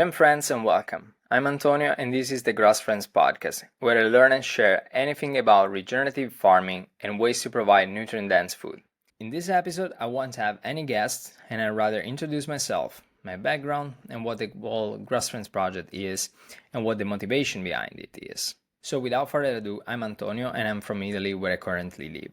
gym friends and welcome. I'm Antonio and this is the Grass Frens podcast, where I learn and share anything about regenerative farming and ways to provide nutrient-dense food. In this episode, I won't have any guests and I'd rather introduce myself, my background, and what the whole Grass Frens project is and what the motivation behind it is. So without further ado, I'm Antonio and I'm from Italy where I currently live.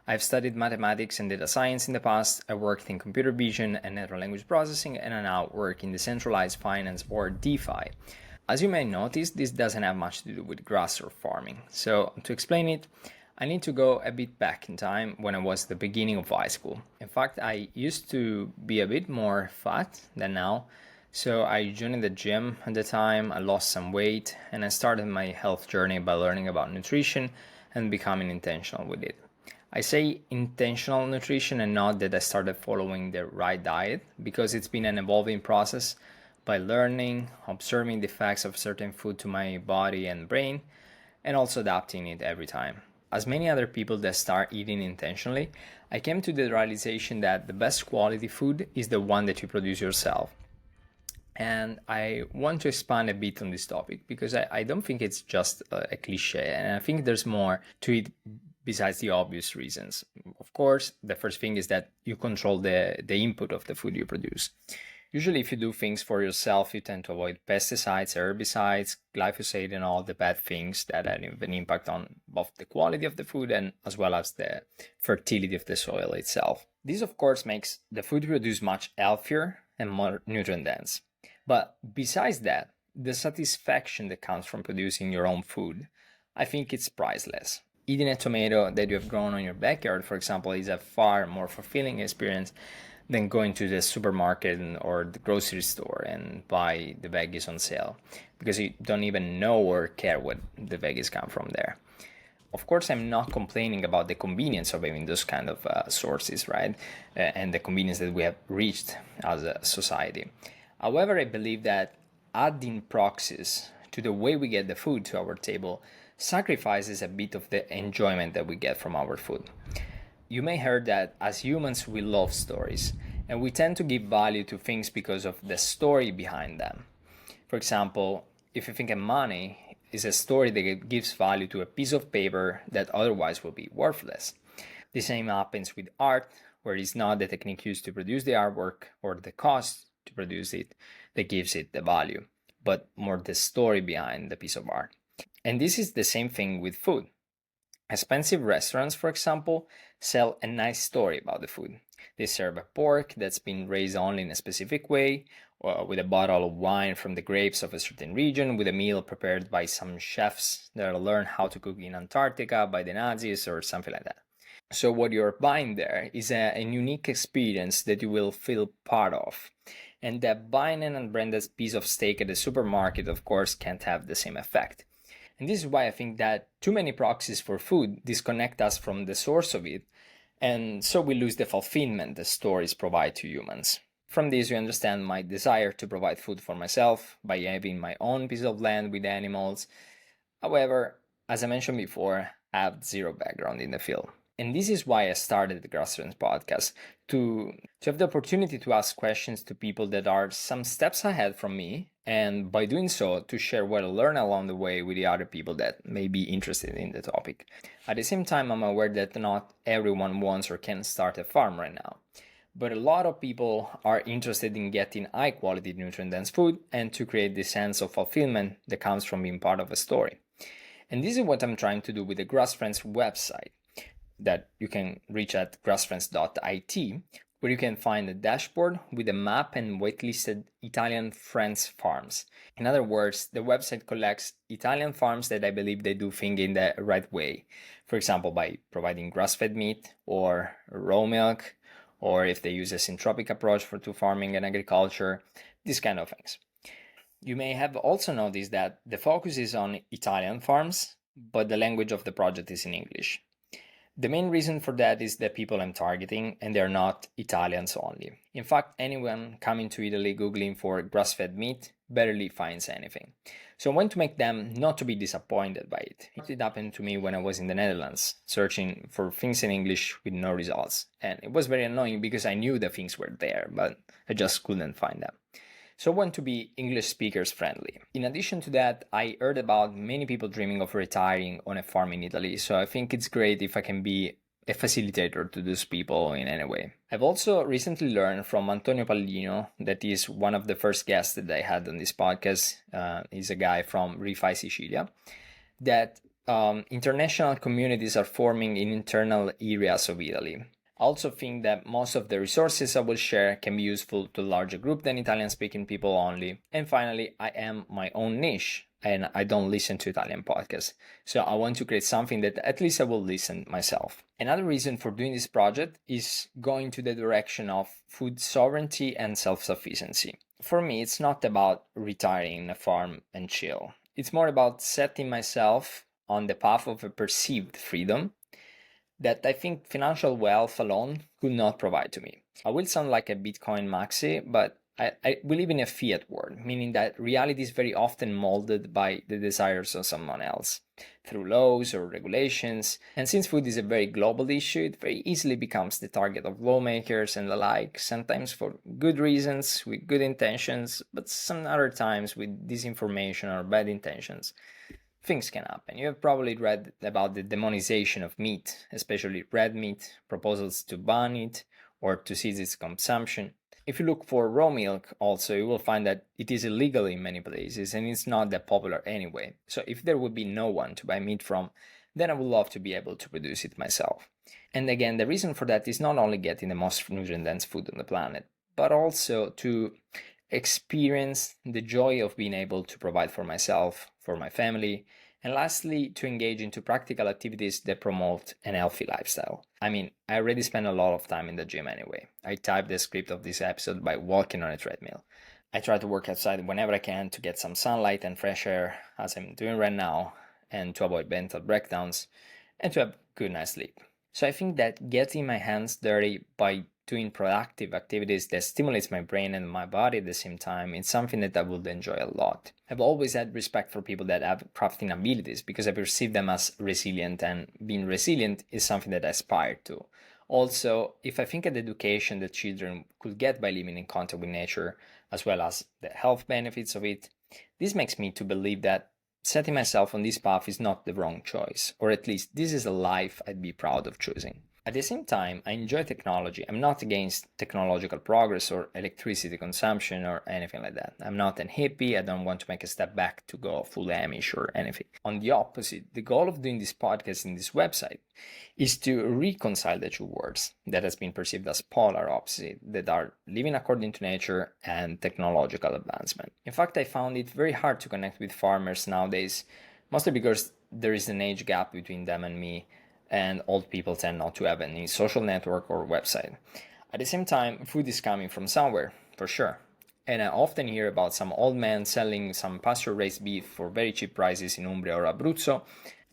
I've studied mathematics and data science in the past, I worked in computer vision and natural language processing, and I now work in decentralized finance or DeFi. As you may notice, this doesn't have much to do with grass or farming. So to explain it, I need to go a bit back in time when I was the beginning of high school. In fact, I used to be a bit more fat than now. So I joined the gym at the time, I lost some weight, and I started my health journey by learning about nutrition and becoming intentional with it. I say intentional nutrition and not that I started following the right diet because it's been an evolving process by learning, observing the effects of certain food to my body and brain, and also adapting it every time. As many other people that start eating intentionally, I came to the realization that the best quality food is the one that you produce yourself. And I want to expand a bit on this topic because I don't think it's just a cliche, and I think there's more to it besides the obvious reasons. Of course, the first thing is that you control the input of the food you produce. Usually, if you do things for yourself, you tend to avoid pesticides, herbicides, glyphosate, and all the bad things that have an impact on both the quality of the food and as well as the fertility of the soil itself. This, of course, makes the food you produce much healthier and more nutrient dense. But besides that, the satisfaction that comes from producing your own food, I think it's priceless. Eating a tomato that you have grown on your backyard, for example, is a far more fulfilling experience than going to the supermarket or the grocery store and buy the veggies on sale because you don't even know or care what the veggies come from there. Of course, I'm not complaining about the convenience of having those kind of sources, right? And the convenience that we have reached as a society. However, I believe that adding proxies to the way we get the food to our table sacrifices a bit of the enjoyment that we get from our food. You may heard that as humans we love stories, and we tend to give value to things because of the story behind them. For example, if you think of money is a story that gives value to a piece of paper that otherwise will be worthless. The same happens with art, where it's not the technique used to produce the artwork or the cost to produce it that gives it the value, but more the story behind the piece of art. And this is the same thing with food. Expensive restaurants, for example, sell a nice story about the food. They serve a pork that's been raised only in a specific way, with a bottle of wine from the grapes of a certain region, with a meal prepared by some chefs that learned how to cook in Antarctica by the Nazis or something like that. So what you're buying there is a unique experience that you will feel part of. And that buying an unbranded piece of steak at the supermarket, of course, can't have the same effect. And this is why I think that too many proxies for food disconnect us from the source of it, and so we lose the fulfillment the stories provide to humans. From this, you understand my desire to provide food for myself by having my own piece of land with animals. However, as I mentioned before, I have zero background in the field. And this is why I started the Grass Frens podcast, to have the opportunity to ask questions to people that are some steps ahead from me, and by doing so, to share what I learned along the way with the other people that may be interested in the topic. At the same time, I'm aware that not everyone wants or can start a farm right now. But a lot of people are interested in getting high-quality nutrient-dense food and to create the sense of fulfillment that comes from being part of a story. And this is what I'm trying to do with the Grass Frens website, that you can reach at grassfrens.it, where you can find a dashboard with a map and waitlisted Italian Frens farms. In other words, the website collects Italian farms that I believe they do things in the right way. For example, by providing grass-fed meat or raw milk, or if they use a syntropic approach to farming and agriculture, these kind of things. You may have also noticed that the focus is on Italian farms, but the language of the project is in English. The main reason for that is the people I'm targeting, and they're not Italians only. In fact, anyone coming to Italy googling for grass-fed meat barely finds anything. So I want to make them not to be disappointed by it. It happened to me when I was in the Netherlands, searching for things in English with no results. And it was very annoying because I knew the things were there, but I just couldn't find them. So I want to be English speakers friendly. In addition to that, I heard about many people dreaming of retiring on a farm in Italy, so I think it's great if I can be a facilitator to those people in any way. I've also recently learned from Antonio Pallino, that is one of the first guests that I had on this podcast. He's a guy from Rifi, Sicilia, that international communities are forming in internal areas of Italy. I also think that most of the resources I will share can be useful to a larger group than Italian-speaking people only. And finally, I am my own niche, and I don't listen to Italian podcasts. So I want to create something that at least I will listen myself. Another reason for doing this project is going to the direction of food sovereignty and self-sufficiency. For me, it's not about retiring in a farm and chill. It's more about setting myself on the path of a perceived freedom that I think financial wealth alone could not provide to me. I will sound like a Bitcoin maxi, but we live in a fiat world, meaning that reality is very often molded by the desires of someone else through laws or regulations. And since food is a very global issue, it very easily becomes the target of lawmakers and the like, sometimes for good reasons, with good intentions, but some other times with disinformation or bad intentions. Things can happen. You have probably read about the demonization of meat, especially red meat, proposals to ban it or to cease its consumption. If you look for raw milk also, you will find that it is illegal in many places and it's not that popular anyway. So if there would be no one to buy meat from, then I would love to be able to produce it myself. And again, the reason for that is not only getting the most nutrient-dense food on the planet, but also to experience the joy of being able to provide for myself, for my family, and lastly, to engage into practical activities that promote an healthy lifestyle. I mean, I already spend a lot of time in the gym anyway. I type the script of this episode by walking on a treadmill. I try to work outside whenever I can to get some sunlight and fresh air, as I'm doing right now, and to avoid mental breakdowns, and to have good night's sleep. So I think that getting my hands dirty by doing productive activities that stimulates my brain and my body at the same time, it's something that I would enjoy a lot. I've always had respect for people that have crafting abilities because I perceive them as resilient, and being resilient is something that I aspire to. Also, if I think of the education that children could get by living in contact with nature, as well as the health benefits of it, this makes me to believe that setting myself on this path is not the wrong choice, or at least this is a life I'd be proud of choosing. At the same time, I enjoy technology. I'm not against technological progress or electricity consumption or anything like that. I'm not an hippie. I don't want to make a step back to go full Amish or anything. On the opposite, the goal of doing this podcast and this website is to reconcile the two worlds that has been perceived as polar opposite, that are living according to nature and technological advancement. In fact, I found it very hard to connect with farmers nowadays, mostly because there is an age gap between them and me, and old people tend not to have any social network or website. At the same time, food is coming from somewhere, for sure. And I often hear about some old man selling some pasture-raised beef for very cheap prices in Umbria or Abruzzo,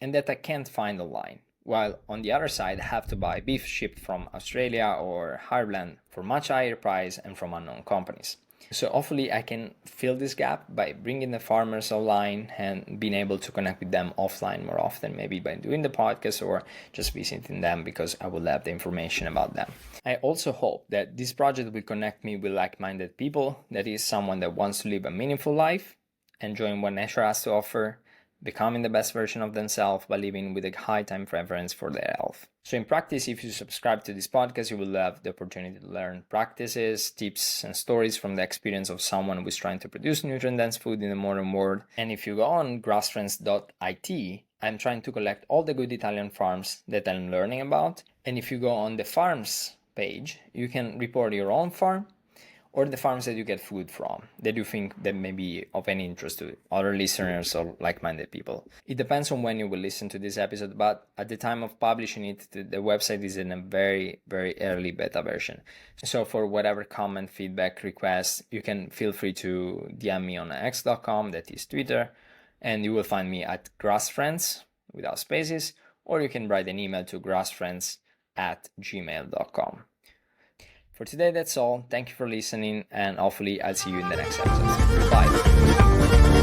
and that I can't find online. While on the other side, I have to buy beef shipped from Australia or Ireland for much higher price and from unknown companies. So hopefully I can fill this gap by bringing the farmers online and being able to connect with them offline more often, maybe by doing the podcast or just visiting them because I will have the information about them. I also hope that this project will connect me with like-minded people, that is, someone that wants to live a meaningful life, enjoying what nature has to offer, becoming the best version of themselves by living with a high time preference for their health. So in practice, if you subscribe to this podcast, you will have the opportunity to learn practices, tips, and stories from the experience of someone who is trying to produce nutrient-dense food in the modern world. And if you go on grassfrens.it, I'm trying to collect all the good Italian farms that I'm learning about. And if you go on the farms page, you can report your own farm or the farms that you get food from that you think that may be of any interest to other listeners or like-minded people. It depends on when you will listen to this episode, but at the time of publishing it, the website is in a very, very early beta version. So for whatever comment, feedback, requests, you can feel free to DM me on x.com, that is Twitter, and you will find me at Grass Frens without spaces, or you can write an email to grassfrens@gmail.com. For today, that's all. Thank you for listening, and hopefully I'll see you in the next episode. Bye.